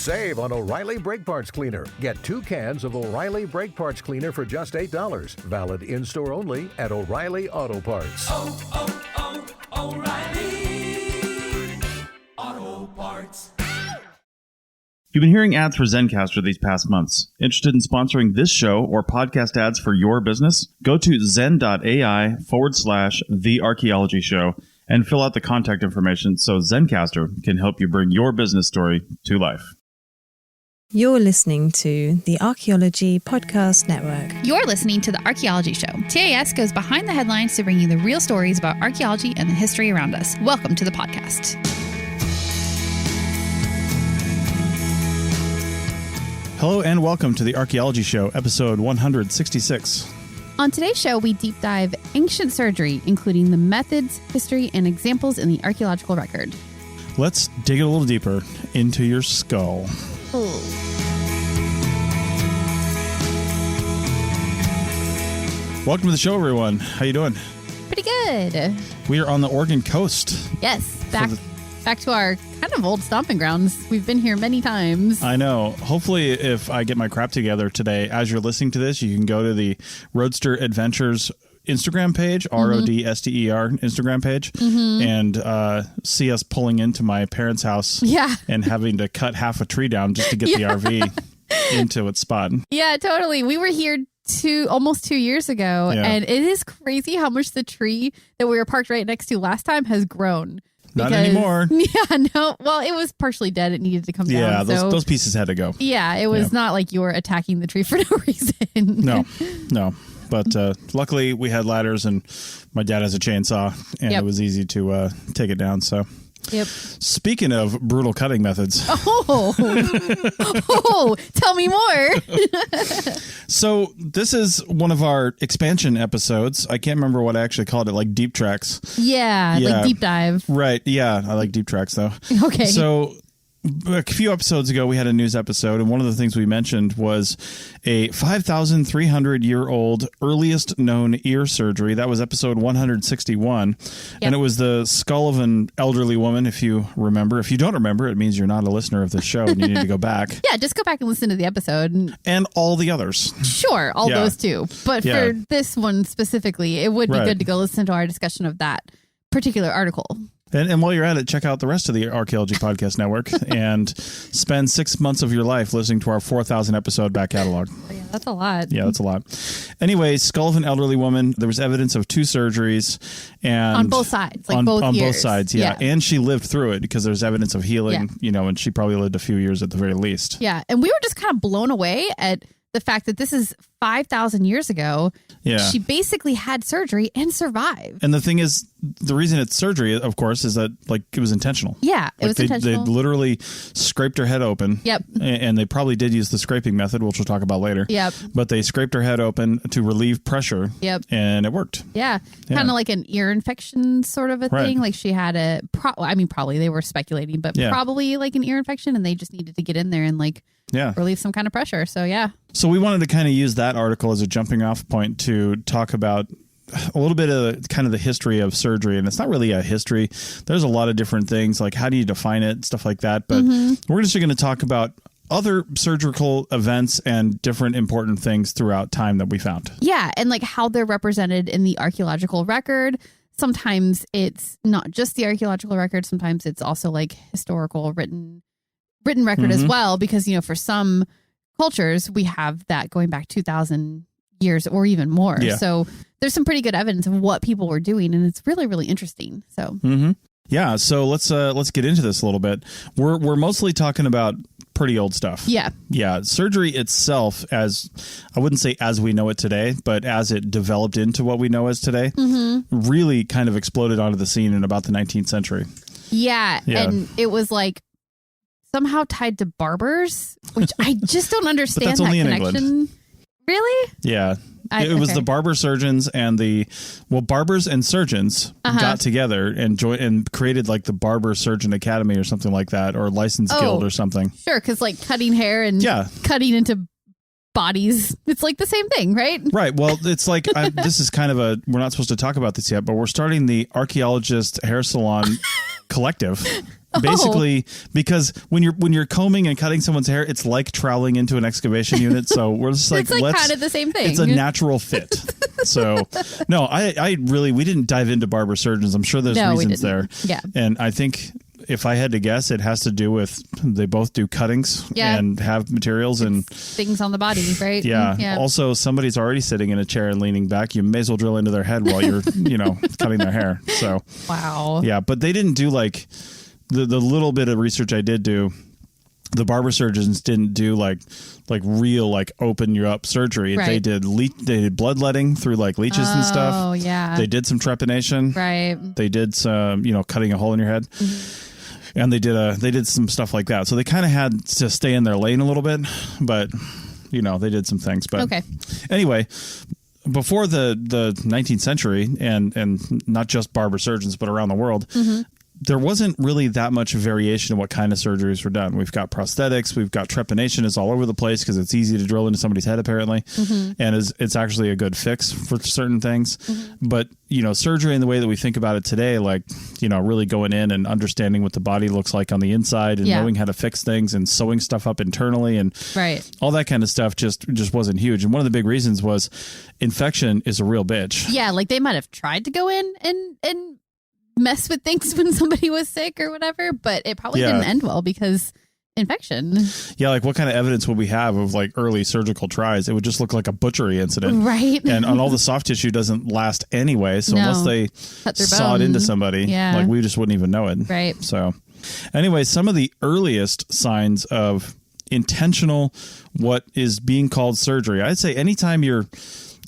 Save on O'Reilly Brake Parts Cleaner. Get 2 cans of O'Reilly Brake Parts Cleaner for just $8. Valid in-store only at O'Reilly Auto Parts. O'Reilly Auto Parts. You've been hearing ads for Zencastr these past months. Interested in sponsoring this show or podcast ads for your business? Go to zen.ai/The Archaeology Show and fill out the contact information so Zencastr can help you bring your business story to life. You're listening to the Archaeology Podcast Network. You're listening to the Archaeology Show. TAS goes behind the headlines to bring you the real stories about archaeology and the history around us. Welcome to the podcast. Hello and welcome to the Archaeology Show, episode 166. On today's show, we deep dive ancient surgery, including the methods, history, and examples in the archaeological record. Let's dig a little deeper into your skull. Welcome to the show, everyone. How you doing? Pretty good. We are on the Oregon coast. Yes, back to our kind of old stomping grounds. We've been here many times. I know. Hopefully, if I get my crap together today, as you're listening to this, you can go to the Roadster Adventures Instagram page, RODSTER Instagram page, and see us pulling into my parents' house and having to cut half a tree down just to get the RV into its spot. Yeah, totally. We were here almost 2 years ago, and it is crazy how much the tree that we were parked right next to last time has grown. Not anymore. Yeah, no. Well, it was partially dead. It needed to come down. Yeah, those pieces had to go. Yeah, it was not like you were attacking the tree for no reason. No. But luckily, we had ladders, and my dad has a chainsaw, and it was easy to take it down. So, Speaking of brutal cutting methods. Oh, tell me more. So this is one of our expansion episodes. I can't remember what I actually called it, like deep tracks. Yeah, like deep dive. Right. Yeah, I like deep tracks, though. Okay. So a few episodes ago, we had a news episode, and one of the things we mentioned was a 5,300-year-old earliest known ear surgery. That was episode 161, and it was the skull of an elderly woman, if you remember. If you don't remember, it means you're not a listener of this show, and you need to go back. Yeah, just go back and listen to the episode. And all the others. Sure, all those too. But for this one specifically, it would be good to go listen to our discussion of that particular article. And while you're at it, check out the rest of the Archaeology Podcast Network and spend 6 months of your life listening to our 4,000 episode back catalog. Yeah, that's a lot. Yeah, that's a lot. Anyway, skull of an elderly woman. There was evidence of 2 surgeries. And on both sides, like both on years. both sides, yeah. And she lived through it because there's evidence of healing, and she probably lived a few years at the very least. Yeah, and we were just kind of blown away at the fact that this is 5,000 years ago. Yeah. She basically had surgery and survived. And the thing is, the reason it's surgery, of course, is that it was intentional. Yeah, it was intentional. They literally scraped her head open. Yep. And they probably did use the scraping method, which we'll talk about later. Yep. But they scraped her head open to relieve pressure. Yep. And it worked. Yeah. Kind of like an ear infection sort of a thing. Like she had probably they were speculating, but probably like an ear infection, and they just needed to get in there and relieve some kind of pressure. So, yeah. So we wanted to kind of use that article as a jumping off point to talk about a little bit of kind of the history of surgery. And it's not really a history. There's a lot of different things, like how do you define it, stuff like that. But we're just going to talk about other surgical events and different important things throughout time that we found. Yeah. And how they're represented in the archaeological record. Sometimes it's not just the archaeological record. Sometimes it's also historical written record as well, because, for some cultures, we have that going back 2,000 years or even more. Yeah. So there's some pretty good evidence of what people were doing, and it's really, really interesting. So, yeah. So let's get into this a little bit. We're mostly talking about pretty old stuff. Yeah. Yeah. Surgery itself, I wouldn't say as we know it today, but as it developed into what we know as today, really kind of exploded onto the scene in about the 19th century. Yeah. And it was somehow tied to barbers, which I just don't understand. But that's only in England. Really? Yeah. It was the barber surgeons and barbers and surgeons got together and and created the Barber Surgeon Academy or something like that, or License Guild or something. Sure, because cutting hair and cutting into bodies, it's the same thing, right? Right. Well, it's this is kind of we're not supposed to talk about this yet, but we're starting the Archaeologist Hair Salon Collective. Basically, because when you're combing and cutting someone's hair, it's like traveling into an excavation unit. So we're just like, It's like kind of the same thing. It's a natural fit. So no, we didn't dive into barber surgeons. I'm sure there's reasons there. Yeah. And I think if I had to guess, it has to do with they both do cuttings and have materials and things on the body, right? Yeah. Also, somebody's already sitting in a chair and leaning back. You may as well drill into their head while you're, cutting their hair. So wow. Yeah, but they didn't do like the little bit of research I did do. The barber surgeons didn't do like real like open you up surgery. Right. They did bloodletting through like leeches and stuff. Oh yeah. They did some trepanation. Right. They did some cutting a hole in your head. Mm-hmm. And they did some stuff like that. So they kind of had to stay in their lane a little bit, but they did some things. But okay. Anyway, before the 19th century and not just barber surgeons, but around the world, there wasn't really that much variation in what kind of surgeries were done. We've got prosthetics. We've got trepanation is all over the place because it's easy to drill into somebody's head, apparently. And it's actually a good fix for certain things. But, surgery in the way that we think about it today, like, really going in and understanding what the body looks like on the inside and knowing how to fix things and sewing stuff up internally and all that kind of stuff just wasn't huge. And one of the big reasons was infection is a real bitch. Yeah, like they might have tried to go in and mess with things when somebody was sick or whatever, but it probably didn't end well because infection. Yeah, like what kind of evidence would we have of like early surgical tries? It would just look like a butchery incident. Right. And all the soft tissue doesn't last anyway, so unless they saw it into somebody, like we just wouldn't even know it. Right. So anyway, some of the earliest signs of intentional what is being called surgery. I'd say anytime you're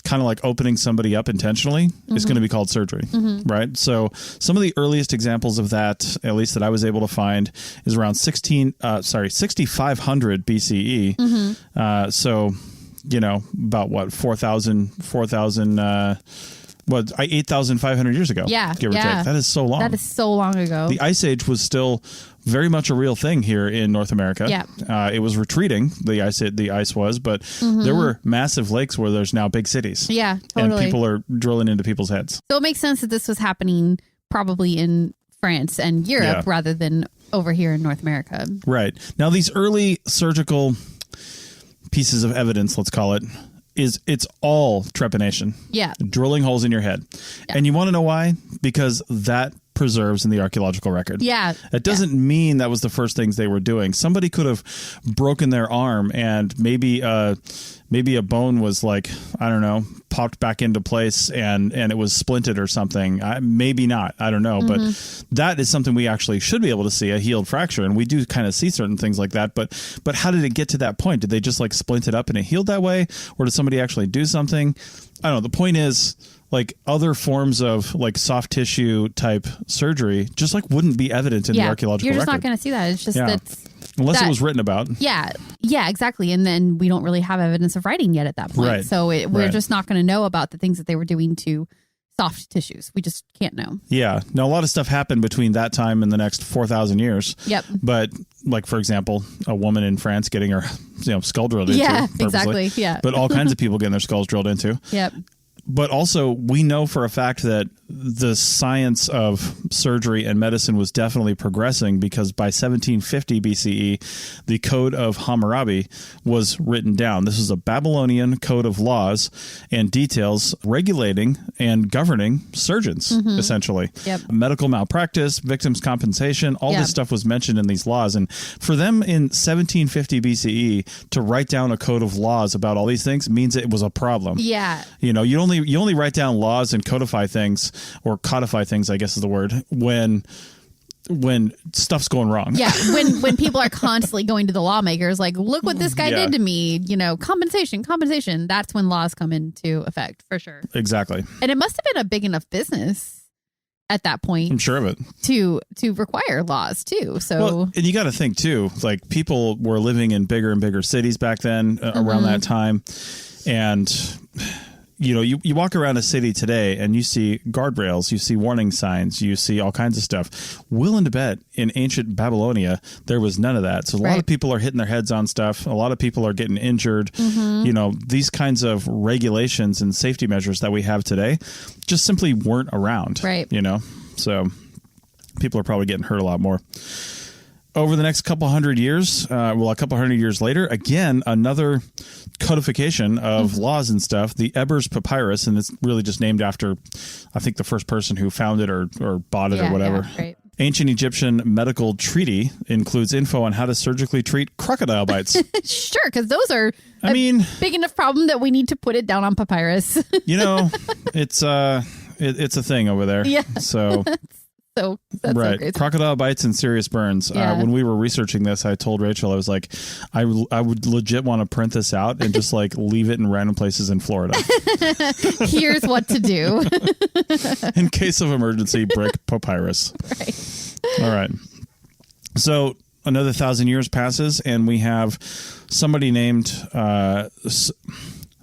kind of like opening somebody up intentionally is going to be called surgery, right? So some of the earliest examples of that, at least that I was able to find, is around 6500 BCE. So, about what, 8,500 years ago. Yeah. Give or take. That is so long. That is so long ago. The Ice Age was still very much a real thing here in North America. Yeah. It was retreating, the ice was, but there were massive lakes where there's now big cities. Yeah, totally. And people are drilling into people's heads. So it makes sense that this was happening probably in France and Europe rather than over here in North America. Right. Now, these early surgical pieces of evidence, let's call it, it's all trepanation. Yeah. Drilling holes in your head. Yeah. And you want to know why? Because that preserves in the archaeological record. Yeah. It doesn't mean that was the first things they were doing. Somebody could have broken their arm and maybe a bone was like, I don't know, popped back into place and it was splinted or something. Maybe not. I don't know. But that is something we actually should be able to see, a healed fracture. And we do kind of see certain things like that. But how did it get to that point? Did they just like splint it up and it healed that way? Or did somebody actually do something? I don't know. The point is, like other forms of like soft tissue type surgery just like wouldn't be evident in the archaeological record. You're just not going to see that. It's just unless it was written about. Yeah, exactly. And then we don't really have evidence of writing yet at that point. Right. So we're just not going to know about the things that they were doing to soft tissues. We just can't know. Yeah. Now, a lot of stuff happened between that time and the next 4,000 years. Yep. But like, for example, a woman in France getting her skull drilled into. Yeah, purposely. exactly. Yeah. But all kinds of people getting their skulls drilled into. Yep. But also, we know for a fact that the science of surgery and medicine was definitely progressing because by 1750 BCE, the Code of Hammurabi was written down. This is a Babylonian code of laws and details regulating and governing surgeons, essentially. Yep. Medical malpractice, victims' compensation, all this stuff was mentioned in these laws. And for them in 1750 BCE to write down a code of laws about all these things means it was a problem. Yeah. You only write down laws and codify things, or codify things, I guess is the word, when stuff's going wrong. Yeah, when people are constantly going to the lawmakers, like, look what this guy did to me, compensation. That's when laws come into effect, for sure. Exactly. And it must have been a big enough business at that point. I'm sure of it. To require laws, too. So, and you got to think, too, like people were living in bigger and bigger cities back then around that time. And you walk around a city today and you see guardrails, you see warning signs, you see all kinds of stuff. Willing to bet in ancient Babylonia, there was none of that. So a lot of people are hitting their heads on stuff. A lot of people are getting injured. These kinds of regulations and safety measures that we have today just simply weren't around. Right. So people are probably getting hurt a lot more. over the next couple hundred years, a couple hundred years later, again, another codification of laws and stuff, the Ebers Papyrus, and it's really just named after, I think, the first person who found it or bought it or whatever. Yeah, right. Ancient Egyptian medical treaty includes info on how to surgically treat crocodile bites. Sure, because those are big enough problem that we need to put it down on papyrus. It's a thing over there. Yeah. So that's right. so crazy. Crocodile bites and serious burns. Yeah. When we were researching this, I told Rachel, I was like, I would legit want to print this out and just like leave it in random places in Florida. Here's what to do. In case of emergency, brick papyrus. Right. All right. So another 1,000 years passes and we have somebody named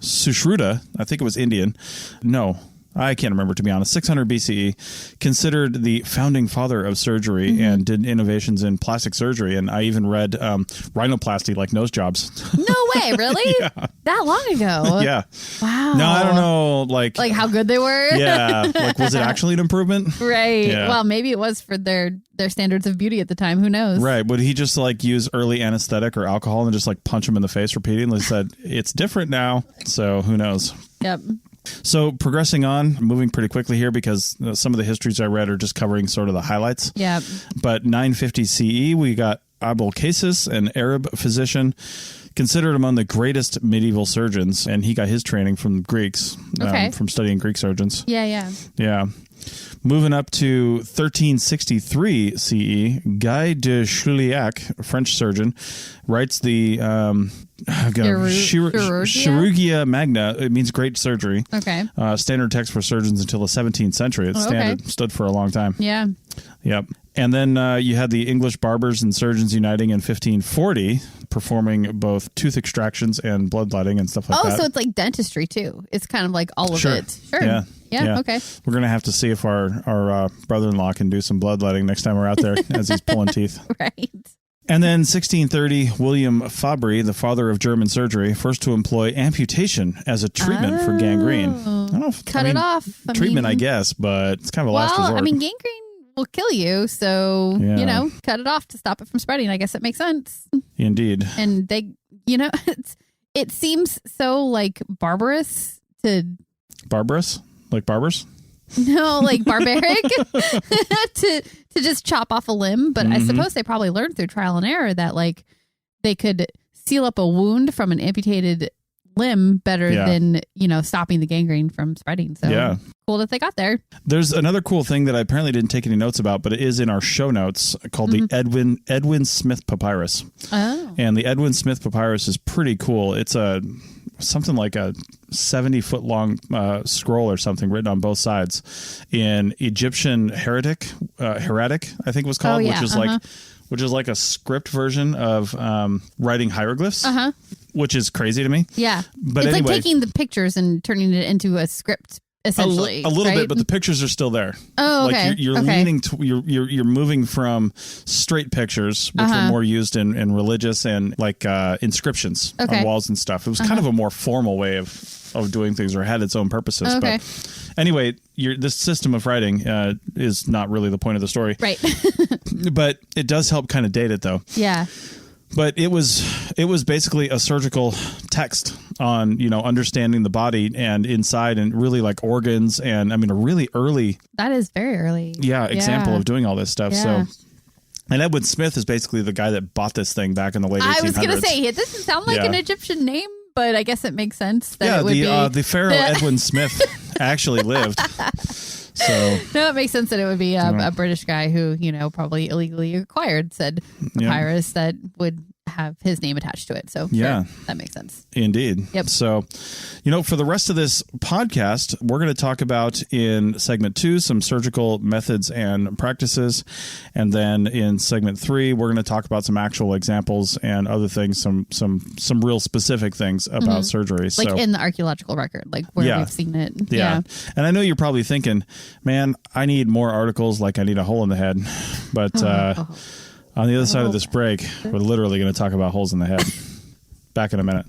Sushruta. I think it was Indian. No. I can't remember, to be honest. 600 BCE, considered the founding father of surgery and did innovations in plastic surgery. And I even read rhinoplasty, like nose jobs. No way, really? Yeah. That long ago? Yeah. Wow. No, I don't know. Like how good they were? Yeah. Like, was it actually an improvement? Right. Yeah. Well, maybe it was for their standards of beauty at the time. Who knows? Right. Would he just like use early anesthetic or alcohol and just like punch him in the face repeatedly? Said, it's different now. So who knows? Yep. So progressing on, moving pretty quickly here because some of the histories I read are just covering sort of the highlights. Yeah. But 950 CE, we got Abulcasis, an Arab physician, considered among the greatest medieval surgeons, and he got his training from Greeks, from studying Greek surgeons. Yeah. Moving up to 1363 CE, Guy de Chauliac, a French surgeon, writes the Chirurgia Magna. It means great surgery. Okay. Standard text for surgeons until the 17th century. It's stood for a long time. Yeah. Yep. And then you had the English barbers and surgeons uniting in 1540, performing both tooth extractions and bloodletting and stuff like that. Oh, so it's like dentistry too. It's kind of like all of it. Sure. Yeah. Okay. We're going to have to see if our brother-in-law can do some bloodletting next time we're out there as he's pulling teeth. Right. And then 1630, William Fabry, the father of German surgery, first to employ amputation as a treatment for gangrene. I don't know if, Cut it off. Treatment, I guess, but it's kind of a last resort. I mean, gangrene will kill you, so, cut it off to stop it from spreading. I guess it makes sense. Indeed. And they, it seems so, like, barbarous to... Barbarous? Like barbers? No, like barbaric to just chop off a limb. But I suppose they probably learned through trial and error that like they could seal up a wound from an amputated limb better than, stopping the gangrene from spreading. So cool that they got there. There's another cool thing that I apparently didn't take any notes about, but it is in our show notes called the Edwin Smith Papyrus. Oh. And the Edwin Smith Papyrus is pretty cool. It's something like a 70-foot long scroll or something written on both sides in Egyptian hieratic, I think it was called, which is like a script version of writing hieroglyphs, which is crazy to me. Yeah. But it's anyway, like taking the pictures and turning it into a script. Essentially, a little right? bit, but the pictures are still there. Oh, okay. Like you're leaning to you're moving from straight pictures, which were more used in religious and like inscriptions on walls and stuff. It was kind of a more formal way of doing things, or had its own purposes. Okay. But anyway, this system of writing is not really the point of the story, right? But it does help kind of date it, though. Yeah. But it was basically a surgical text on, understanding the body and inside and really like organs. And I mean, a really early. That is very early. Example of doing all this stuff. Yeah. So. And Edwin Smith is basically the guy that bought this thing back in the late 1800s. I was going to say, it doesn't sound like an Egyptian name, but I guess it makes sense that it would be. The Pharaoh Edwin Smith actually lived. So no, it makes sense that it would be a British guy who, probably illegally acquired said papyrus that would have his name attached to it. So sure, that makes sense. Indeed. Yep. So, for the rest of this podcast, we're going to talk about in segment 2 some surgical methods and practices. And then in segment 3, we're going to talk about some actual examples and other things, some real specific things about surgery. Like in the archaeological record, like where we've seen it. Yeah. And I know you're probably thinking, man, I need more articles, like I need a hole in the head. But on the other side of this break, we're literally going to talk about holes in the head. Back in a minute.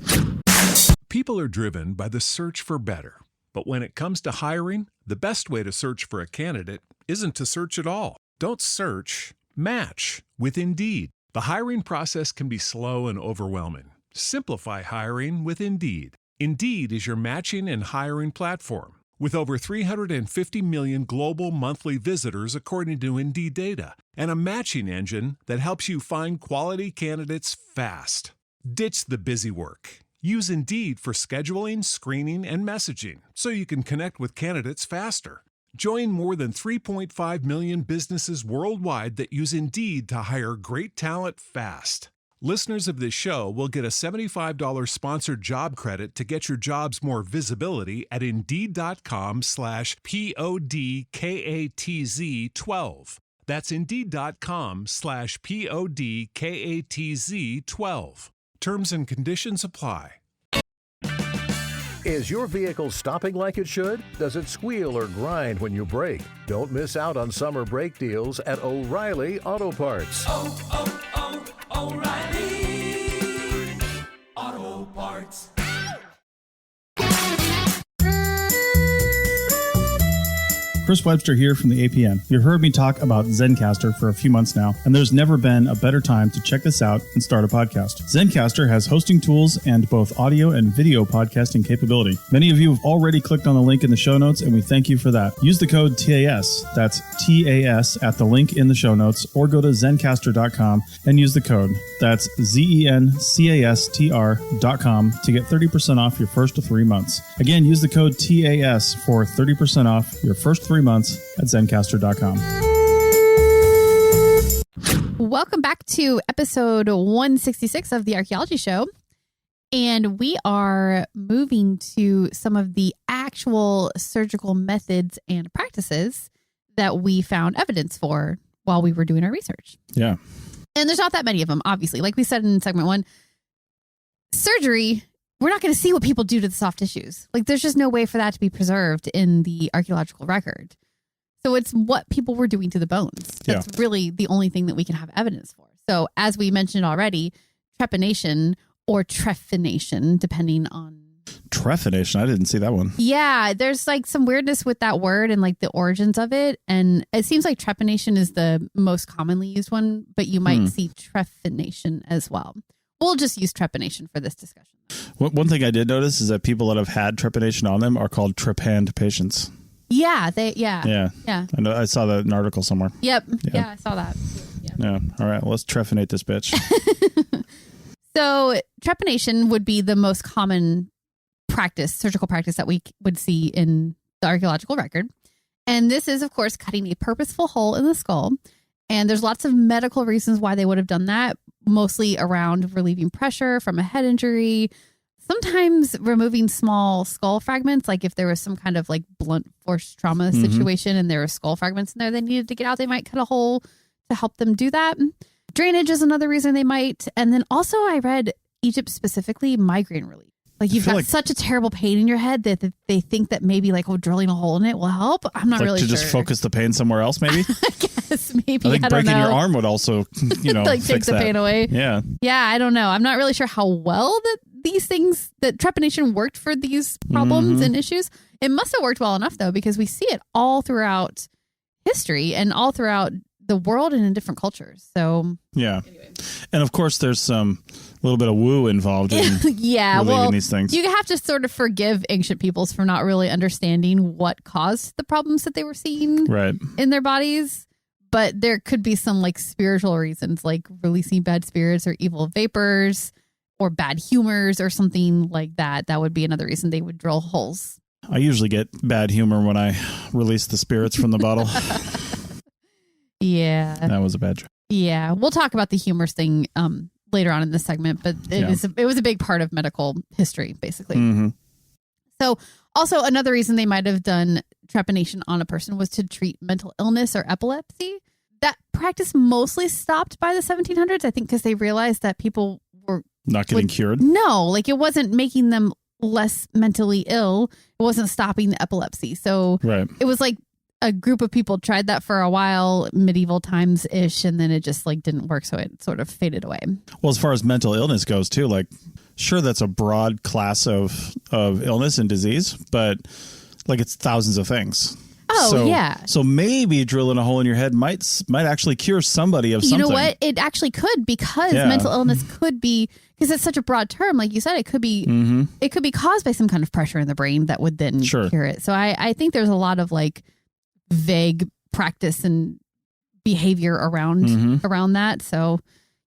People are driven by the search for better. But when it comes to hiring, the best way to search for a candidate isn't to search at all. Don't search, match with Indeed. The hiring process can be slow and overwhelming. Simplify hiring with Indeed. Indeed is your matching and hiring platform. With over 350 million global monthly visitors according to Indeed data, and a matching engine that helps you find quality candidates fast. Ditch the busy work. Use Indeed for scheduling, screening, and messaging so you can connect with candidates faster. Join more than 3.5 million businesses worldwide that use Indeed to hire great talent fast. Listeners of this show will get a $75 sponsored job credit to get your jobs more visibility at Indeed.com/PODKATZ12. That's Indeed.com/PODKATZ12. Terms and conditions apply. Is your vehicle stopping like it should? Does it squeal or grind when you brake? Don't miss out on summer brake deals at O'Reilly Auto Parts. O'Reilly Auto Parts. Chris Webster here from the APN. You've heard me talk about Zencastr for a few months now, and there's never been a better time to check this out and start a podcast. Zencastr has hosting tools and both audio and video podcasting capability. Many of you have already clicked on the link in the show notes, and we thank you for that. Use the code TAS, that's TAS, at the link in the show notes, or go to Zencastr.com and use the code, that's ZENCASTR.com, to get 30% off your first 3 months. Again, use the code TAS for 30% off your first 3 months at Zencastr.com. Welcome back to episode 166 of the Archaeology Show. And we are moving to some of the actual surgical methods and practices that we found evidence for while we were doing our research. Yeah. And there's not that many of them, obviously. Like we said in segment 1, surgery, we're not going to see what people do to the soft tissues. Like, there's just no way for that to be preserved in the archaeological record. So it's what people were doing to the bones. That's really the only thing that we can have evidence for. So as we mentioned already, trepanation or trepanation, depending on... Trepanation? I didn't see that one. Yeah, there's like some weirdness with that word and like the origins of it. And it seems like trepanation is the most commonly used one, but you might see trepanation as well. We'll just use trepanation for this discussion. One thing I did notice is that people that have had trepanation on them are called trepanned patients. Yeah, Yeah. I know. I saw that in an article somewhere. Yep. Yeah, I saw that. Yeah. All right. Well, let's trepanate this bitch. So trepanation would be the most common surgical practice that we would see in the archaeological record. And this is, of course, cutting a purposeful hole in the skull. And there's lots of medical reasons why they would have done that, mostly around relieving pressure from a head injury, sometimes removing small skull fragments. Like if there was some kind of like blunt force trauma situation and there were skull fragments in there they needed to get out, they might cut a hole to help them do that. Drainage is another reason they might. And then also I read Egypt specifically, migraine relief. Like you've got such a terrible pain in your head that they think that maybe like drilling a hole in it will help. I'm not really sure. To just focus the pain somewhere else, maybe? I guess maybe. I think breaking your arm would also, like fix take the pain away. Yeah. Yeah, I don't know. I'm not really sure how well that these things, that trepanation worked for these problems and issues. It must have worked well enough though, because we see it all throughout history and all throughout the world and in different cultures. So yeah. Anyway. And of course there's some little bit of woo involved in relieving these things. You have to sort of forgive ancient peoples for not really understanding what caused the problems that they were seeing in their bodies. But there could be some like spiritual reasons, like releasing bad spirits or evil vapors or bad humors or something like that. That would be another reason they would drill holes. I usually get bad humor when I release the spirits from the bottle. Yeah. That was a bad joke. Yeah. We'll talk about the humors thing later on in this segment, but it was a big part of medical history, basically. So also another reason they might have done trepanation on a person was to treat mental illness or epilepsy. That practice mostly stopped by the 1700s, I think, because they realized that people were not getting cured. No, like it wasn't making them less mentally ill. It wasn't stopping the epilepsy. So it was like a group of people tried that for a while, medieval times ish, and then it just like didn't work. So it sort of faded away. Well, as far as mental illness goes too, like sure, that's a broad class of illness and disease, but like it's thousands of things. Oh, yeah. So maybe drilling a hole in your head might actually cure somebody of something. You know what? It actually could, because mental illness could be, because it's such a broad term. Like you said, it could be it could be caused by some kind of pressure in the brain that would then cure it. So I think there's a lot of like vague practice and behavior around that. So,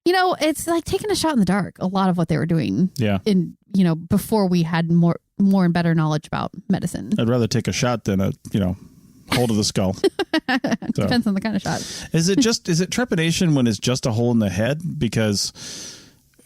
you know, it's like taking a shot in the dark, a lot of what they were doing. Yeah. In, you know, before we had more and better knowledge about medicine. I'd rather take a shot than a, you know, hole to the skull. Depends on the kind of shot. Is it trepanation when it's just a hole in the head? Because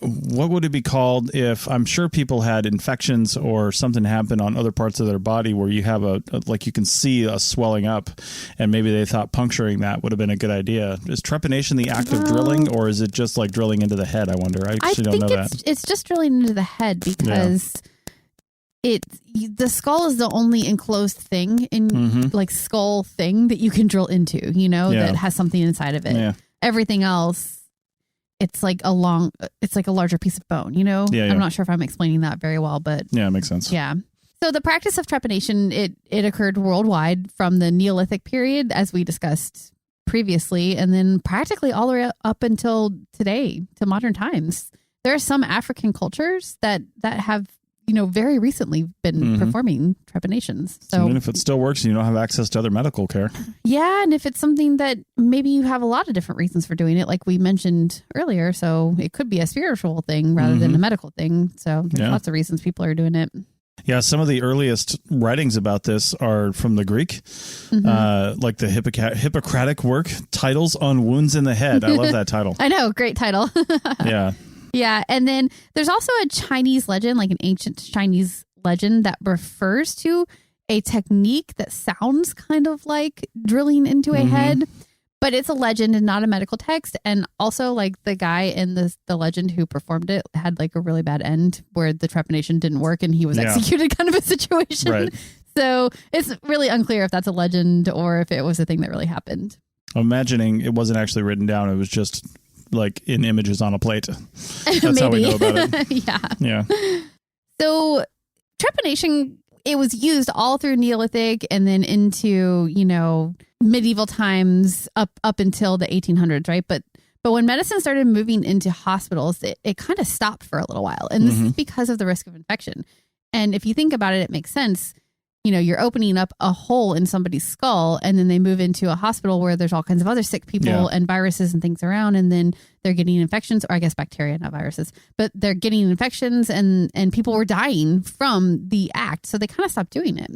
what would it be called if, I'm sure people had infections or something happen on other parts of their body where you have like you can see a swelling up, and maybe they thought puncturing that would have been a good idea. Is trepanation the act of drilling, or is it just like drilling into the head? I wonder. I actually don't know that. It's just drilling into the head, because the skull is the only enclosed thing in like skull thing that you can drill into, you know, that has something inside of it. Yeah. Everything else, it's like a larger piece of bone, you know? I'm not sure if I'm explaining that very well, but yeah, it makes sense. Yeah. So the practice of trepanation, it occurred worldwide from the Neolithic period, as we discussed previously, and then practically all the way up until today, to modern times. There are some African cultures that have, you know, very recently been performing trepanations. So even if it still works and you don't have access to other medical care. Yeah. And if it's something that maybe you have a lot of different reasons for doing it, like we mentioned earlier. So it could be a spiritual thing rather than a medical thing. So there's lots of reasons people are doing it. Yeah, some of the earliest writings about this are from the Greek, like the Hippocratic work, Titles on Wounds in the Head. I love that title. I know, great title. Yeah. Yeah, and then there's also a Chinese legend, like an ancient Chinese legend, that refers to a technique that sounds kind of like drilling into a head, but it's a legend and not a medical text. And also, like, the guy in the legend who performed it had like a really bad end where the trepanation didn't work and he was executed, kind of a situation. Right. So it's really unclear if that's a legend or if it was a thing that really happened. I'm imagining it wasn't actually written down. It was just like in images on a plate. That's how we know about it. Yeah. So trepanation, it was used all through Neolithic and then into, you know, medieval times up until the 1800s, right? But when medicine started moving into hospitals, it kind of stopped for a little while. And this is because of the risk of infection. And if you think about it, it makes sense. You know, you're opening up a hole in somebody's skull, and then they move into a hospital where there's all kinds of other sick people and viruses and things around, and then they're getting infections, or I guess bacteria, not viruses, but they're getting infections, and people were dying from the act. So they kind of stopped doing it.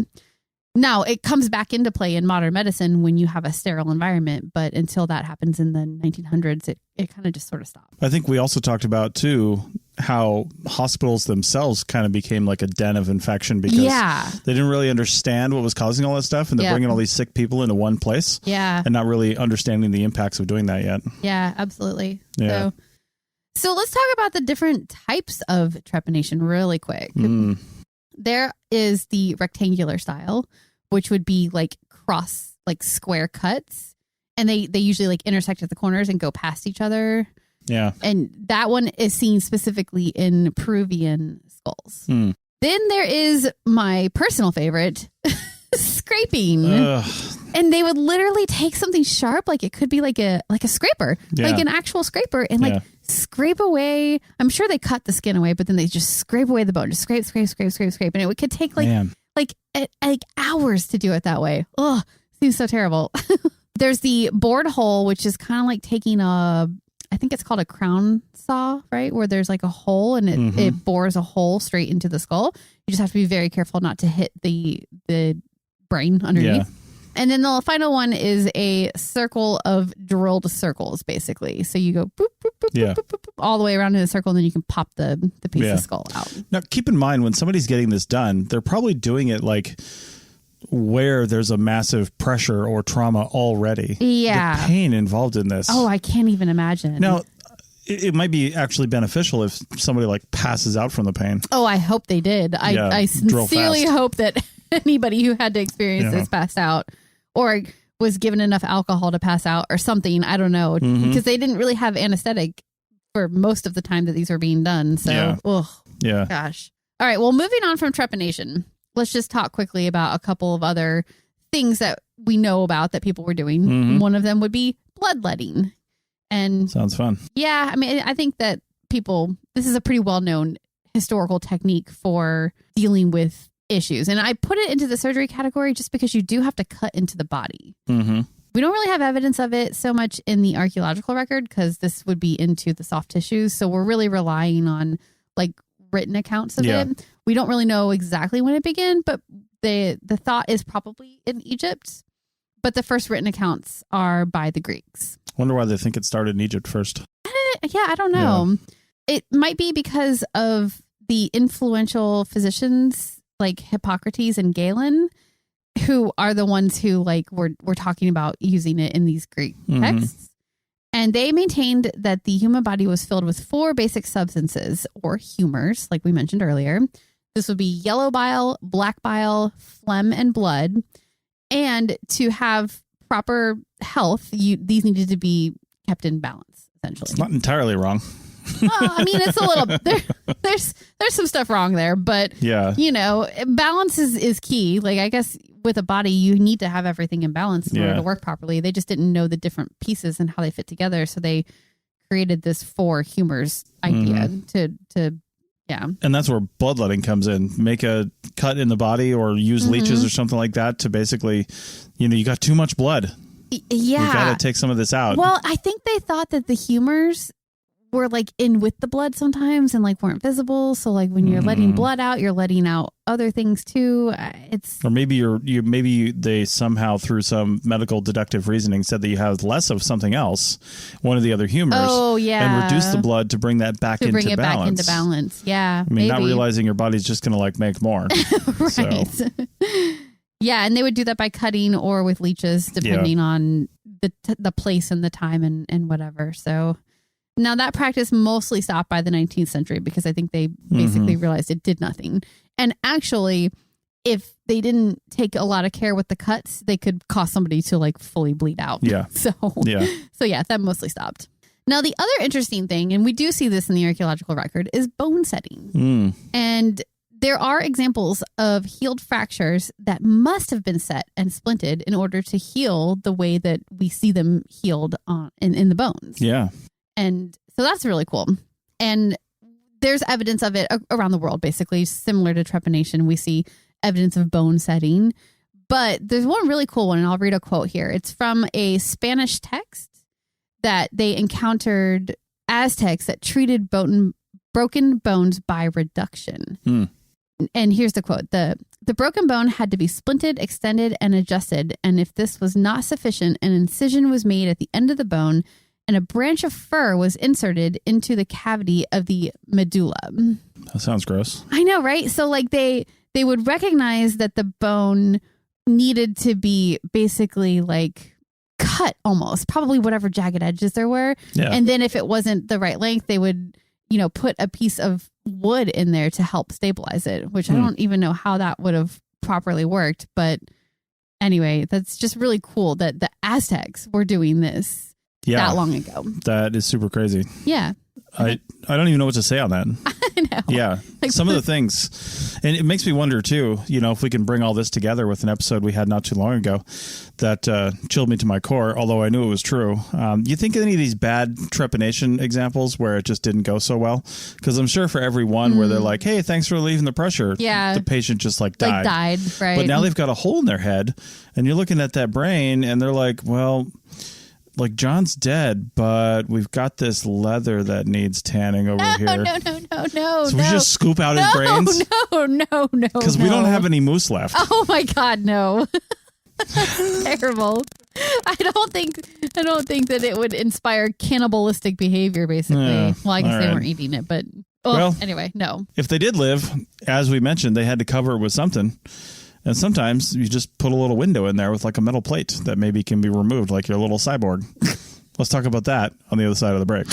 Now, it comes back into play in modern medicine when you have a sterile environment, but until that happens in the 1900s, it kind of just sort of stopped. I think we also talked about, too, how hospitals themselves kind of became like a den of infection because they didn't really understand what was causing all that stuff, and they're bringing all these sick people into one place and not really understanding the impacts of doing that yet. Yeah, absolutely. Yeah. So let's talk about the different types of trepanation really quick. There is the rectangular style, which would be like square cuts. And they usually like intersect at the corners and go past each other. Yeah. And that one is seen specifically in Peruvian skulls. Then there is my personal favorite, scraping. And they would literally take something sharp, like it could be like a scraper, like an actual scraper, and like scrape away. I'm sure they cut the skin away, but then they just scrape away the bone, just scrape. And it could take like hours to do it that way. Ugh, seems so terrible. There's the bored hole, which is kind of like taking I think it's called a crown saw, right? Where there's like a hole and it bores a hole straight into the skull. You just have to be very careful not to hit the brain underneath. Yeah. And then the final one is a circle of drilled circles, basically. So you go boop, boop, boop, boop, boop, boop, all the way around in a circle, and then you can pop the piece of skull out. Now, keep in mind, when somebody's getting this done, they're probably doing it like where there's a massive pressure or trauma already. Yeah. The pain involved in this. Oh, I can't even imagine. Now, it might be actually beneficial if somebody like passes out from the pain. Oh, I hope they did. I sincerely hope that anybody who had to experience this passed out or was given enough alcohol to pass out or something. I don't know. Because they didn't really have anesthetic for most of the time that these were being done. So, gosh. All right. Well, moving on from trepanation, let's just talk quickly about a couple of other things that we know about that people were doing. One of them would be bloodletting. And sounds fun. Yeah. I mean, I think that this is a pretty well-known historical technique for dealing with issues. And I put it into the surgery category just because you do have to cut into the body. Mm-hmm. We don't really have evidence of it so much in the archaeological record because this would be into the soft tissues. So we're really relying on like written accounts of it. We don't really know exactly when it began, but the thought is probably in Egypt. But the first written accounts are by the Greeks. Wonder why they think it started in Egypt first. I don't know. Yeah. It might be because of the influential physicians like Hippocrates and Galen, who are the ones who like were talking about using it in these Greek texts. And they maintained that the human body was filled with 4 basic substances or humors, like we mentioned earlier. This would be yellow bile, black bile, phlegm, and blood. And to have proper health, these needed to be kept in balance, essentially. It's not entirely wrong. I mean, it's a little, there's some stuff wrong there, but balance is key. Like, I guess with a body, you need to have everything in balance in order to work properly. They just didn't know the different pieces and how they fit together. So they created this 4 humors idea yeah. And that's where bloodletting comes in. Make a cut in the body or use leeches or something like that to basically, you got too much blood. Yeah. You got to take some of this out. Well, I think they thought that the humors were like in with the blood sometimes and like weren't visible. So like when you're letting blood out, you're letting out other things too. Or maybe maybe they somehow through some medical deductive reasoning said that you have less of something else, one of the other humors. Oh yeah, and reduce the blood to bring that back into balance. Back into balance. Yeah, I mean, not realizing your body's just going to like make more. Right. So. Yeah, and they would do that by cutting or with leeches, depending on the place and the time and whatever. So. Now, that practice mostly stopped by the 19th century because I think they basically realized it did nothing. And actually, if they didn't take a lot of care with the cuts, they could cause somebody to like fully bleed out. Yeah. So that mostly stopped. Now, the other interesting thing, and we do see this in the archaeological record, is bone setting. And there are examples of healed fractures that must have been set and splinted in order to heal the way that we see them healed in the bones. Yeah. And so that's really cool. And there's evidence of it around the world, basically similar to trepanation. We see evidence of bone setting, but there's one really cool one. And I'll read a quote here. It's from a Spanish text that they encountered Aztecs that treated broken bones by reduction. And here's the quote. The broken bone had to be splinted, extended, and adjusted. And if this was not sufficient, an incision was made at the end of the bone and a branch of fur was inserted into the cavity of the medulla. That sounds gross. I know, right? So like they would recognize that the bone needed to be basically like cut almost, probably whatever jagged edges there were. Yeah. And then if it wasn't the right length, they would, put a piece of wood in there to help stabilize it, which I don't even know how that would have properly worked. But anyway, that's just really cool that the Aztecs were doing this. Yeah, that long ago. That is super crazy. Yeah. I don't even know what to say on that. I know. Yeah. Like, some of the things. And it makes me wonder, too, if we can bring all this together with an episode we had not too long ago that chilled me to my core, although I knew it was true. You think of any of these bad trepanation examples where it just didn't go so well? Because I'm sure for every one where they're like, hey, thanks for relieving the pressure. Yeah. The patient just died. Right. But now they've got a hole in their head and you're looking at that brain and they're like, well... Like John's dead, but we've got this leather that needs tanning over here. No. So we just scoop out his brains? No. Because we don't have any moose left. Oh my God, no. That's terrible. I don't think that it would inspire cannibalistic behavior, basically. Well, I guess they weren't eating it, but anyway, no. If they did live, as we mentioned, they had to cover it with something. And sometimes you just put a little window in there with like a metal plate that maybe can be removed like your little cyborg. Let's talk about that on the other side of the break.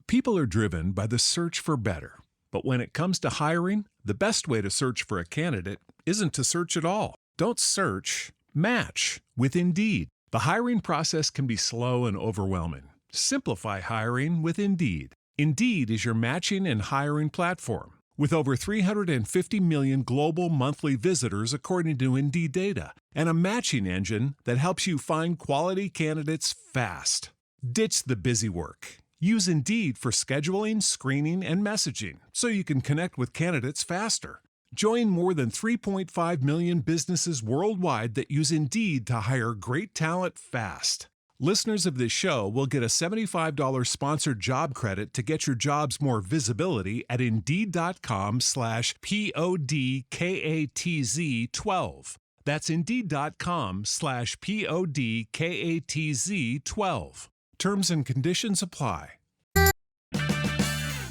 People are driven by the search for better. But when it comes to hiring, the best way to search for a candidate isn't to search at all. Don't search, match with Indeed. The hiring process can be slow and overwhelming. Simplify hiring with Indeed. Indeed is your matching and hiring platform. with over 350 million global monthly visitors according to Indeed data, and a matching engine that helps you find quality candidates fast. Ditch the busy work. Use Indeed for scheduling, screening, and messaging so you can connect with candidates faster. Join more than 3.5 million businesses worldwide that use Indeed to hire great talent fast. Listeners of this show will get a $75 sponsored job credit to get your jobs more visibility at Indeed.com/PODKATZ12. That's Indeed.com/PODKATZ12. Terms and conditions apply.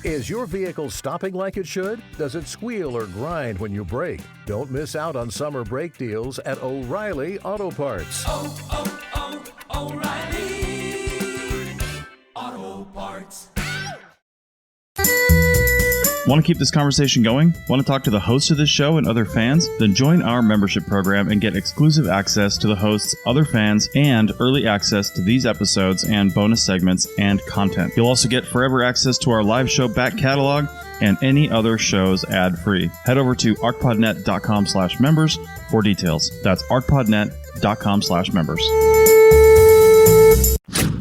Is your vehicle stopping like it should? Does it squeal or grind when you brake? Don't miss out on summer brake deals at O'Reilly Auto Parts. O'Reilly Auto Parts. Want to keep this conversation going? Want to talk to the host of this show and other fans? Then join our membership program and get exclusive access to the hosts, other fans, and early access to these episodes and bonus segments and content. You'll also get forever access to our live show back catalog and any other shows ad-free. Head over to archpodnet.com/members for details. That's archpodnet.com/members.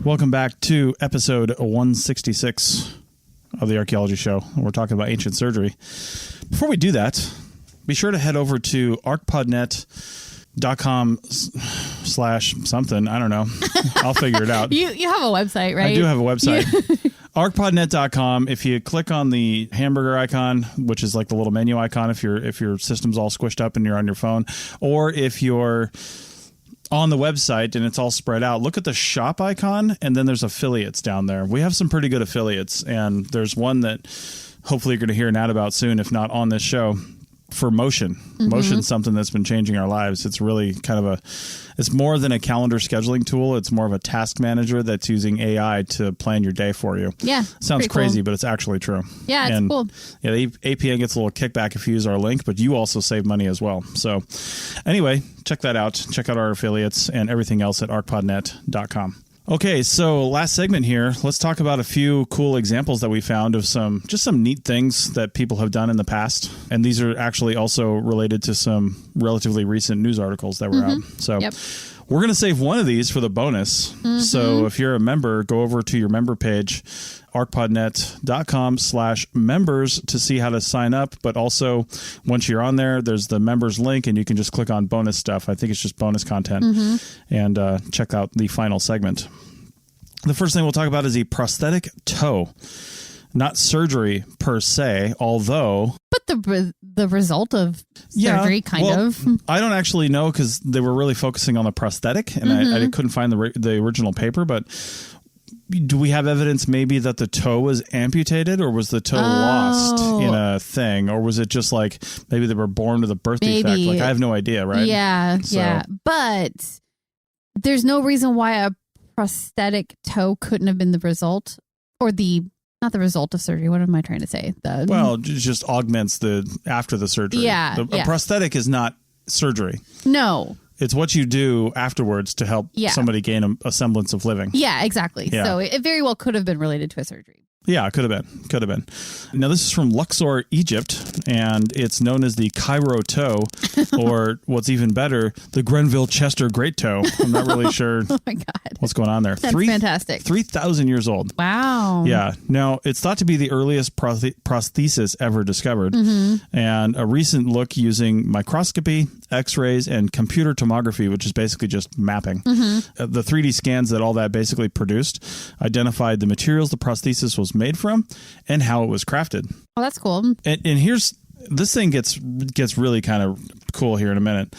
Welcome back to episode 166 of the Archaeology Show. We're talking about ancient surgery. Before we do that, be sure to head over to archpodnet.com/something. I don't know. I'll figure it out. You have a website, right? I do have a website. archpodnet.com. If you click on the hamburger icon, which is like the little menu icon if your system's all squished up and you're on your phone, or if you're on the website and it's all spread out, look at the shop icon, and then there's affiliates down there. We have some pretty good affiliates, and there's one that hopefully you're going to hear an ad about soon, if not on this show, for Motion. Mm-hmm. Motion's something that's been changing our lives. It's really kind of it's more than a calendar scheduling tool. It's more of a task manager that's using AI to plan your day for you. Yeah. Sounds crazy, cool. But it's actually true. Yeah, it's cool. Yeah, the APN gets a little kickback if you use our link, but you also save money as well. So anyway, check that out. Check out our affiliates and everything else at archpodnet.com. Okay, so last segment here, let's talk about a few cool examples that we found of some neat things that people have done in the past. And these are actually also related to some relatively recent news articles that were out. So we're going to save one of these for the bonus. So if you're a member, go over to your member page, archpodnet.com/members to see how to sign up. But also, once you're on there, there's the members link, and you can just click on bonus stuff. I think it's just bonus content, and check out the final segment. The first thing we'll talk about is a prosthetic toe. Not surgery per se, although... But the result of surgery, kind of. I don't actually know because they were really focusing on the prosthetic, and I couldn't find the original paper, but... Do we have evidence maybe that the toe was amputated, or was the toe lost in a thing, or was it just like maybe they were born with a birth defect? Like, I have no idea, right? Yeah, yeah. But there's no reason why a prosthetic toe couldn't have been the result, or not the result of surgery. What am I trying to say? Well, it just augments after the surgery. Yeah, A prosthetic is not surgery. No. It's what you do afterwards to help somebody gain a semblance of living. Yeah, exactly. Yeah. So it very well could have been related to a surgery. Yeah, it could have been. Now, this is from Luxor, Egypt, and it's known as the Cairo toe, or what's even better, the Grenville-Chester Great Toe. I'm not really sure oh my God. What's going on there. That's fantastic. 3,000 years old. Wow. Yeah. Now, it's thought to be the earliest prosthesis ever discovered, and a recent look using microscopy, X-rays, and computer tomography, which is basically just mapping. The 3D scans that all that basically produced identified the materials the prosthesis was made from and how it was crafted. Oh, that's cool. And here's this thing gets really kind of cool here in a minute.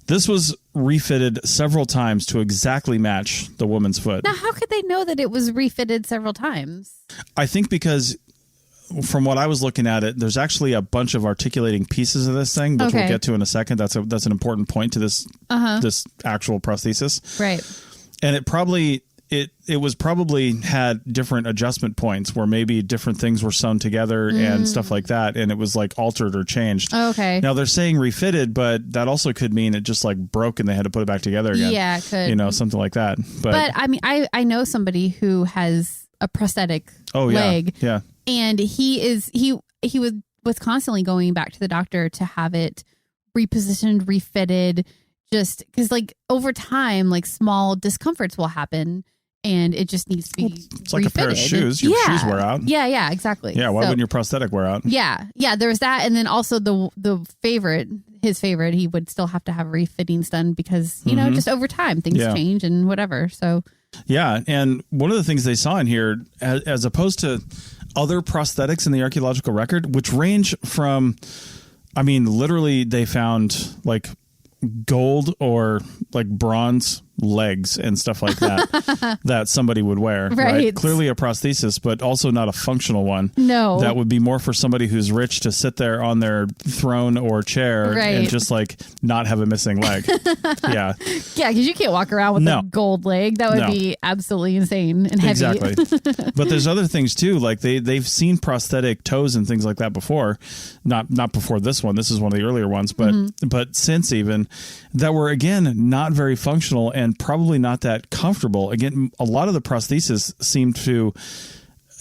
This was refitted several times to exactly match the woman's foot. Now, how could they know that it was refitted several times? I think because from what I was looking at it, there's actually a bunch of articulating pieces of this thing, which we'll get to in a second. That's an important point to this this actual prosthesis. Right. And it was probably had different adjustment points where maybe different things were sewn together and stuff like that, and it was like altered or changed. Okay. Now they're saying refitted, but that also could mean it just like broke and they had to put it back together again. Yeah, it could. Something like that. But I mean, I know somebody who has a prosthetic leg. Yeah. And he was constantly going back to the doctor to have it repositioned, refitted, just because like over time, like small discomforts will happen and it just needs to be it's like refitted. A pair of shoes. Your shoes wear out. Yeah, exactly. Yeah, why wouldn't your prosthetic wear out? Yeah, there's that. And then also his favorite, he would still have to have refittings done because, you know, just over time things change and whatever. So yeah, and one of the things they saw in here, as opposed to other prosthetics in the archaeological record, which range from, I mean, literally they found like gold or like bronze legs and stuff like that that somebody would wear, right? Clearly a prosthesis, but also not a functional one. No. That would be more for somebody who's rich to sit there on their throne or chair and just like not have a missing leg. Yeah, because you can't walk around with a gold leg. That would be absolutely insane and heavy. Exactly. But there's other things too, like they've seen prosthetic toes and things like that before. Not before this one. This is one of the earlier ones, but since even that were again not very functional and probably not that comfortable. Again, a lot of the prostheses seem to,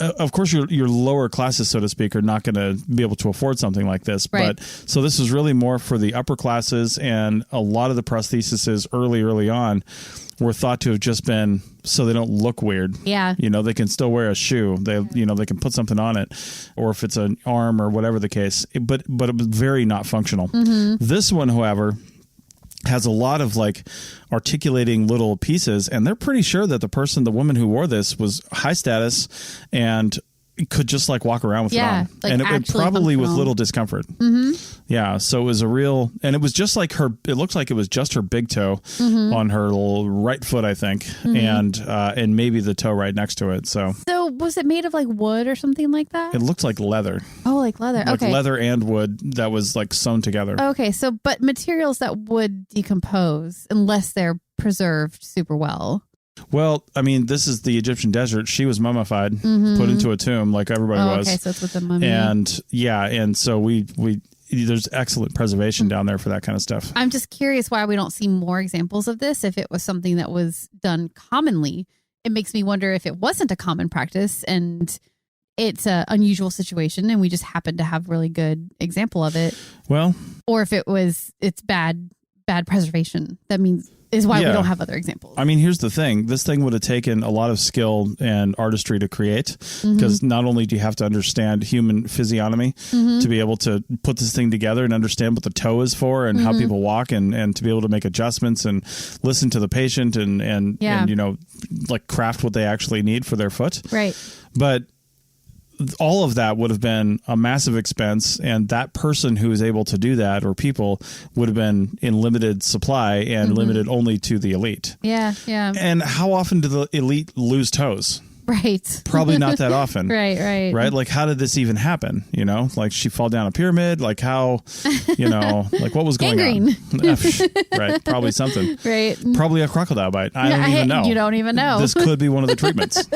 of course, your lower classes, so to speak, are not going to be able to afford something like this. Right. But so this is really more for the upper classes, and a lot of the prostheses early on were thought to have just been so they don't look weird. Yeah. You know, they can still wear a shoe. They can put something on it, or if it's an arm or whatever the case, but it was very not functional. This one, however, has a lot of like articulating little pieces, and they're pretty sure that the woman who wore this was high status and could just like walk around with it on. Like and it probably with little discomfort. Yeah. So it was and it was just like it looks like it was just her big toe on her little right foot, I think. And maybe the toe right next to it. So was it made of like wood or something like that? It looked like leather. Oh, like leather. Like leather and wood that was like sewn together. Okay. So, but materials that would decompose unless they're preserved super well. Well, I mean, this is the Egyptian desert. She was mummified, put into a tomb like everybody was. Okay, so it's with the mummy. And so we there's excellent preservation down there for that kind of stuff. I'm just curious why we don't see more examples of this. If it was something that was done commonly, it makes me wonder if it wasn't a common practice and it's an unusual situation and we just happen to have really good example of it. Well, or if it's bad preservation. That means is why we don't have other examples. I mean, here's the thing. This thing would have taken a lot of skill and artistry to create, because not only do you have to understand human physiognomy to be able to put this thing together and understand what the toe is for and how people walk and to be able to make adjustments and listen to the patient and you know, like craft what they actually need for their foot. Right. But all of that would have been a massive expense, and that person who is able to do that, or people, would have been in limited supply and limited only to the elite. Yeah. And how often do the elite lose toes? Right. Probably not that often. Right. Like, how did this even happen? You know, like she fall down a pyramid? Like how, you know, like what was going on? Right. Probably something. Right. Probably a crocodile bite. I don't even know. You don't even know. This could be one of the treatments.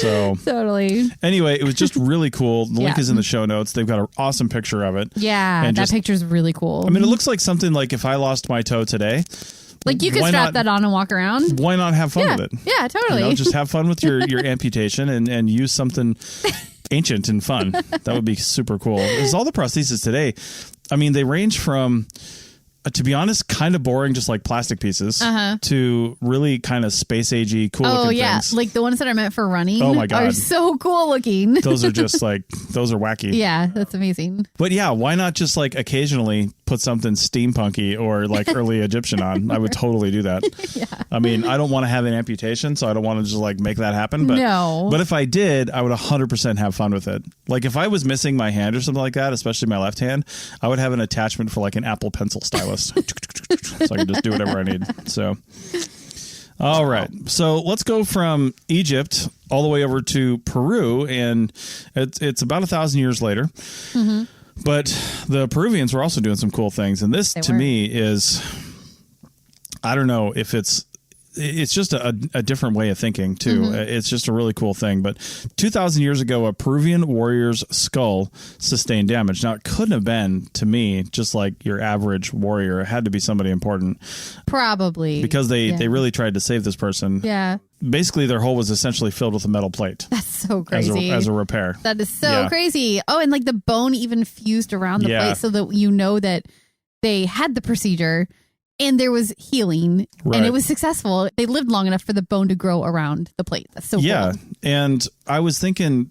So totally. Anyway, it was just really cool. The link is in the show notes. They've got an awesome picture of it. Yeah, and that picture's really cool. I mean, it looks like something like if I lost my toe today. Like you could strap that on and walk around. Why not have fun with it? Yeah, totally. You know, just have fun with your amputation and use something ancient and fun. That would be super cool. Because all the prostheses today, I mean, they range from, to be honest, kind of boring, just like plastic pieces, to really kind of space agey, cool looking things. Like the ones that are meant for running. Oh my God. Are so cool looking. Those are just like, those are wacky. Yeah, that's amazing. But yeah, why not just like occasionally put something steampunky or like early Egyptian on? I would totally do that. I mean, I don't want to have an amputation, so I don't want to just like make that happen. But But if I did, I would 100% have fun with it. Like if I was missing my hand or something like that, especially my left hand, I would have an attachment for like an Apple Pencil stylus. So I can just do whatever I need. So, all right. So let's go from Egypt all the way over to Peru, and it's about 1,000 years later. But the Peruvians were also doing some cool things, and this to me is, I don't know if it's just a different way of thinking too. It's just a really cool thing. But 2,000 years ago, a Peruvian warrior's skull sustained damage. Now, it couldn't have been, to me, just like your average warrior. It had to be somebody important. Probably. Because they really tried to save this person. Yeah. basically their hole was essentially filled with a metal plate. That's so crazy. As a repair. That is so crazy. Oh, and like the bone even fused around the plate so that you know that they had the procedure and there was healing and it was successful. They lived long enough for the bone to grow around the plate. That's so cool. And I was thinking,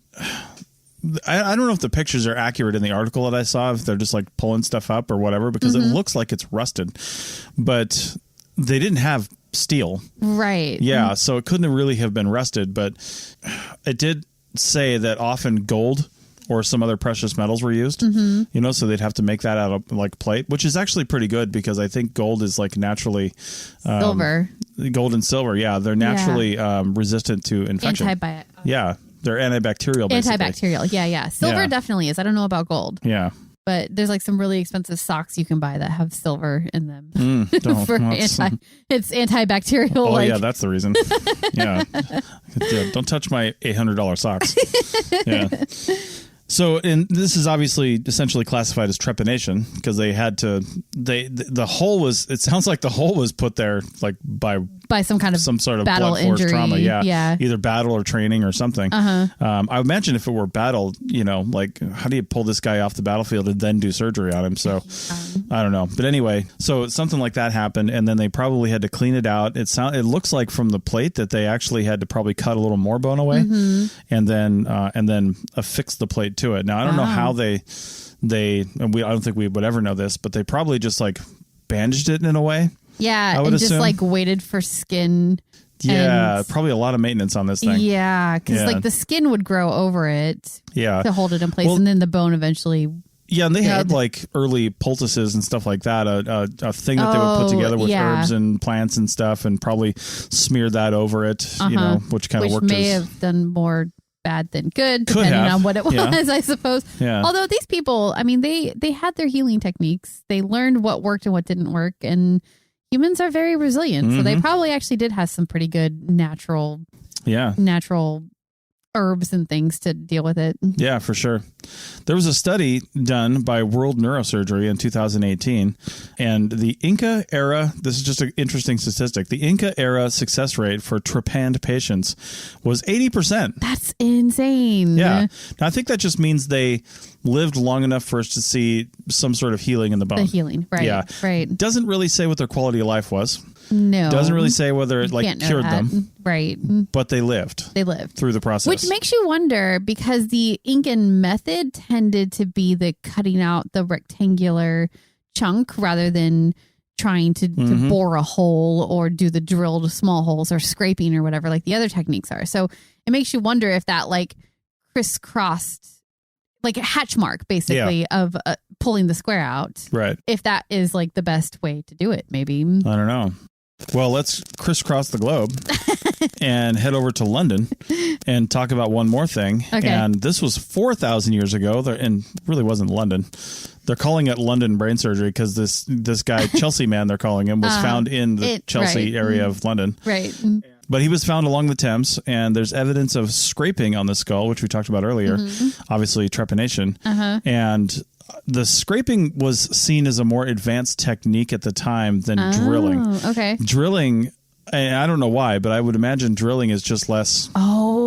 I don't know if the pictures are accurate in the article that I saw, if they're just like pulling stuff up or whatever, because it looks like it's rusted, but they didn't have steel. Right. Yeah. So it couldn't really have been rusted, but it did say that often gold or some other precious metals were used, so they'd have to make that out of like plate, which is actually pretty good because I think gold is like naturally silver. Gold and silver. Yeah. They're naturally resistant to infection. They're antibacterial, basically. Antibacterial. Yeah. Silver definitely is. I don't know about gold. Yeah. But there's like some really expensive socks you can buy that have silver in them. It's antibacterial. Yeah, that's the reason. Yeah. Don't touch my $800 socks. Yeah. So, and this is obviously essentially classified as trepanation because they had to, the hole was, it sounds like the hole was put there like by some kind of some sort of battle blunt force injury. trauma. Yeah. Either battle or training or something. I imagine if it were battle, like how do you pull this guy off the battlefield and then do surgery on him? So I don't know. But anyway, so something like that happened and then they probably had to clean it out. It looks like from the plate that they actually had to probably cut a little more bone away and then affix the plate to it. Now, I don't know how I don't think we would ever know this, but they probably just like bandaged it in a way. Yeah, and just like waited for skin. Yeah, probably a lot of maintenance on this thing. Yeah, because like the skin would grow over it to hold it in place, and then the bone eventually. Yeah, and they had like early poultices and stuff like that, a thing that they would put together with herbs and plants and stuff, and probably smeared that over it, which kind of worked. Which may have done more bad than good, depending on what it was, I suppose. Yeah. Although these people, I mean, they had their healing techniques. They learned what worked and what didn't work, and humans are very resilient, so they probably actually did have some pretty good natural herbs and things to deal with it. Yeah, for sure. There was a study done by World Neurosurgery in 2018, and the Inca era, this is just an interesting statistic, the Inca era success rate for trepanned patients was 80%. That's insane. Yeah. Now, I think that just means they lived long enough for us to see some sort of healing in the bone. The healing, right. Yeah. Right. Doesn't really say what their quality of life was. No. Doesn't really say whether it cured them. Right. But they lived. They lived. Through the process. Which makes you wonder, because the Incan method tended to be the cutting out the rectangular chunk rather than trying to bore a hole or do the drilled small holes or scraping or whatever like the other techniques are. So it makes you wonder if that like crisscrossed, like a hatch mark basically of pulling the square out. Right. If that is like the best way to do it, maybe. I don't know. Well, let's crisscross the globe and head over to London and talk about one more thing. Okay. And this was 4,000 years ago, and really wasn't London. They're calling it London brain surgery because this guy, Chelsea man, they're calling him, was found in the Chelsea area of London. Right. But he was found along the Thames, and there's evidence of scraping on the skull, which we talked about earlier, obviously trepanation. And the scraping was seen as a more advanced technique at the time than drilling. Okay. Drilling, I don't know why, but I would imagine drilling is just less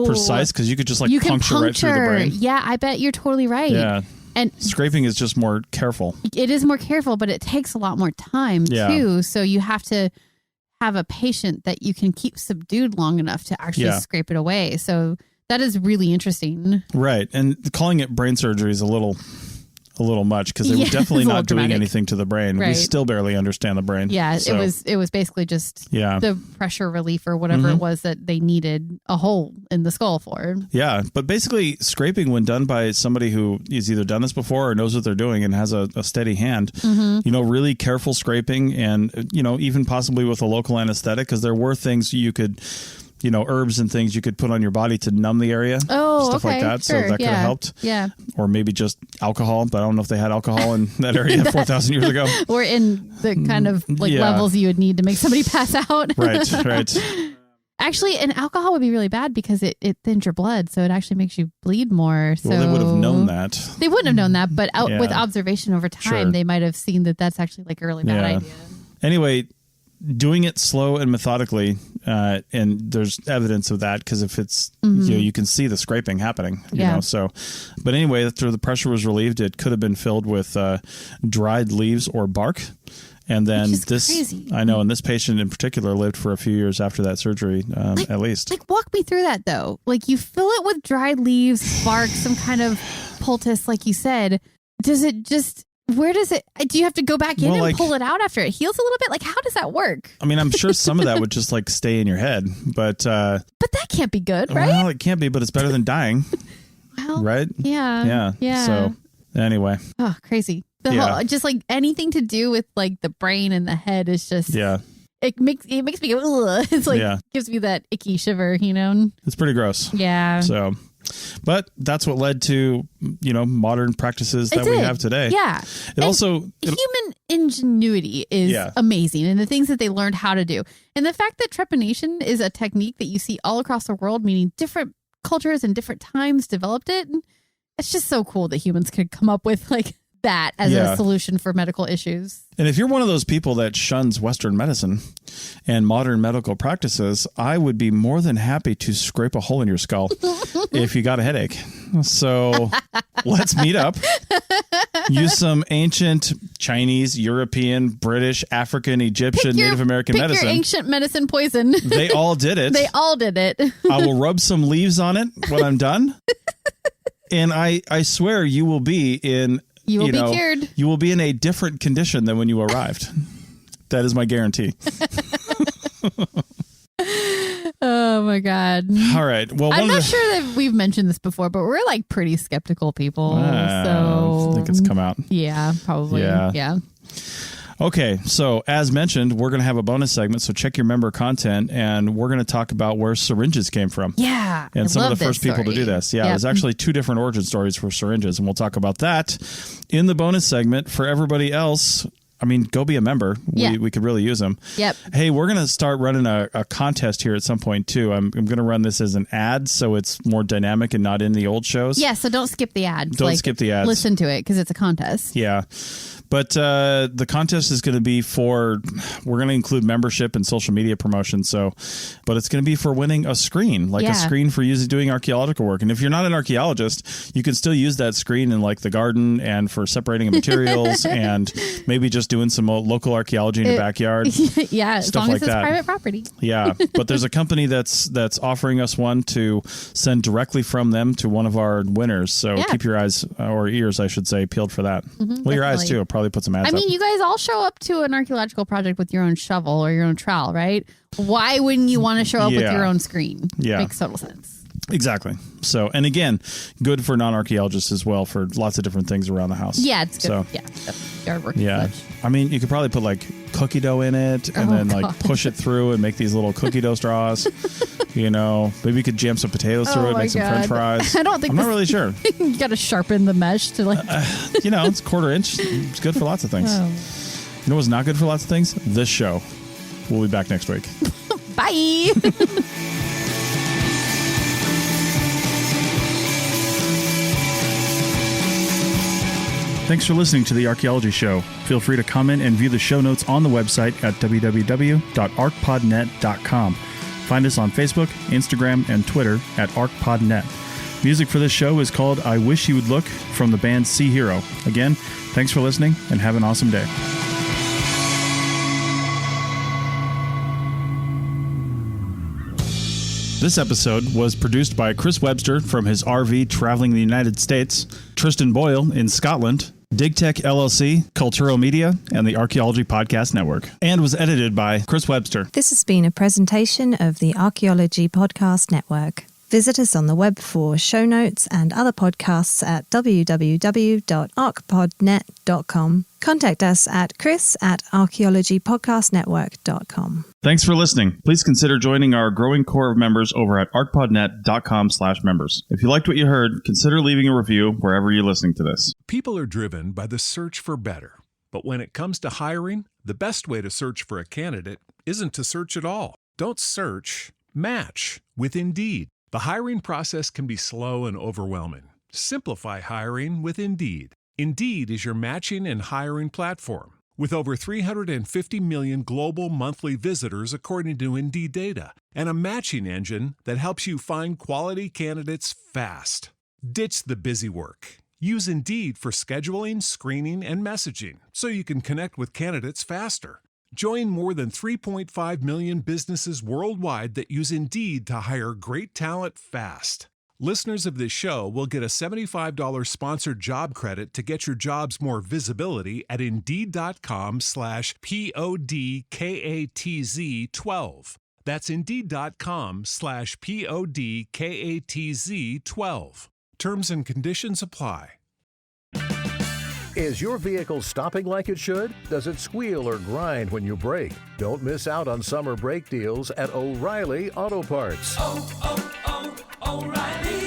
precise because you could just puncture right through the brain. Yeah, I bet you're totally right. Yeah. And scraping is just more careful. It is more careful, but it takes a lot more time too. So you have to have a patient that you can keep subdued long enough to actually scrape it away. So that is really interesting. Right. And calling it brain surgery is a little much because they were definitely not doing anything to the brain. Right. We still barely understand the brain. Yeah, so. It was basically just the pressure relief or whatever it was that they needed a hole in the skull for. Yeah, but basically scraping when done by somebody who has either done this before or knows what they're doing and has a steady hand, really careful scraping and, even possibly with a local anesthetic because there were things you could... herbs and things you could put on your body to numb the area. Stuff like that. Sure, so that could have helped. Yeah. Or maybe just alcohol, but I don't know if they had alcohol in that area 4,000 years ago. Or in the kind of levels you would need to make somebody pass out. Right. Actually, and alcohol would be really bad because it thins your blood, so it actually makes you bleed more. So well, they would have known that. They wouldn't have known that, but with observation over time, they might have seen that that's actually like a really bad idea. Anyway, doing it slow and methodically, and there's evidence of that because if it's you can see the scraping happening. You know, so. But anyway, after the pressure was relieved, it could have been filled with dried leaves or bark. And then this, crazy. I know, and this patient in particular lived for a few years after that surgery, at least. Like, walk me through that, though. Like, you fill it with dried leaves, bark, some kind of poultice, like you said. Does it just, where does it, do you have to go back in and pull it out after it heals a little bit? Like, how does that work? I mean, I'm sure some of that would just, like, stay in your head, but that can't be good, right? Well, it can't be, but it's better than dying. Well, right? Yeah. So, anyway. Oh, crazy. Whole, just like anything to do with like the brain and the head is just it makes me go, ugh. It's like gives me that icky shiver, you know. It's pretty gross. Yeah. So, but that's what led to modern practices that we have today. Yeah. Human ingenuity is amazing, and the things that they learned how to do, and the fact that trepanation is a technique that you see all across the world, meaning different cultures and different times developed it. It's just so cool that humans could come up with like that as a solution for medical issues. And if you're one of those people that shuns Western medicine and modern medical practices, I would be more than happy to scrape a hole in your skull if you got a headache. So let's meet up. Use some ancient Chinese, European, British, African, Egyptian, Native American medicine. Pick your ancient medicine poison. They all did it. They all did it. I will rub some leaves on it when I'm done. And I swear you will be in... You will be cured. You will be in a different condition than when you arrived. That is my guarantee. Oh my God. All right. Well, I'm not sure that we've mentioned this before, but we're like pretty skeptical people. So I think it's come out. Yeah, probably. Yeah. Okay, so as mentioned, we're going to have a bonus segment, so check your member content, and we're going to talk about where syringes came from. Yeah, and some of the first people to do this. Yeah, there's actually 2 different origin stories for syringes, and we'll talk about that in the bonus segment. For everybody else, I mean, go be a member. We could really use them. Yep. Hey, we're going to start running a contest here at some point, too. I'm going to run this as an ad, so it's more dynamic and not in the old shows. Yeah, so don't skip the ads. Don't skip the ads. Listen to it, because it's a contest. Yeah. But the contest is going to be we're going to include membership and social media promotion. But it's going to be for winning a screen, a screen for doing archaeological work. And if you're not an archaeologist, you can still use that screen in like the garden and for separating materials and maybe just doing some local archaeology in your backyard. Yeah, as long as it's private property. Yeah, but there's a company that's offering us one to send directly from them to one of our winners. So keep your eyes, or ears, I should say, peeled for that. Well, your eyes too. I'll probably put some ads up. You guys all show up to an archaeological project with your own shovel or your own trowel, right? Why wouldn't you want to show up with your own screen? Yeah. Makes total sense. Exactly. So, and again, good for non-archaeologists as well for lots of different things around the house. Yeah, it's good. So, yard work. Yeah. You could probably put like cookie dough in it and then like push it through and make these little cookie dough straws. Maybe you could jam some potatoes through it, make some French fries. I'm not really sure. You got to sharpen the mesh to like. It's 1/4 inch. It's good for lots of things. You know what's not good for lots of things? This show. We'll be back next week. Bye. Thanks for listening to The Archaeology Show. Feel free to comment and view the show notes on the website at www.archpodnet.com. Find us on Facebook, Instagram, and Twitter at ArchPodNet. Music for this show is called I Wish You Would Look from the band Sea Hero. Again, thanks for listening and have an awesome day. This episode was produced by Chris Webster from his RV traveling the United States, Tristan Boyle in Scotland, DigTech LLC, Cultural Media, and the Archaeology Podcast Network, and was edited by Chris Webster. This has been a presentation of the Archaeology Podcast Network. Visit us on the web for show notes and other podcasts at www.archpodnet.com. Contact us at chris@archaeologypodcastnetwork.com. Thanks for listening. Please consider joining our growing core of members over at archpodnet.com/members. If you liked what you heard, consider leaving a review wherever you're listening to this. People are driven by the search for better. But when it comes to hiring, the best way to search for a candidate isn't to search at all. Don't search, match with Indeed. The hiring process can be slow and overwhelming. Simplify hiring with Indeed. Indeed is your matching and hiring platform. With over 350 million global monthly visitors according to Indeed data, and a matching engine that helps you find quality candidates fast. Ditch the busy work. Use Indeed for scheduling, screening, and messaging so you can connect with candidates faster. Join more than 3.5 million businesses worldwide that use Indeed to hire great talent fast. Listeners of this show will get a $75 sponsored job credit to get your jobs more visibility at Indeed.com/PODKATZ12. That's Indeed.com/PODKATZ12. Terms and conditions apply. Is your vehicle stopping like it should? Does it squeal or grind when you brake? Don't miss out on summer brake deals at O'Reilly Auto Parts. Oh, oh, oh, O'Reilly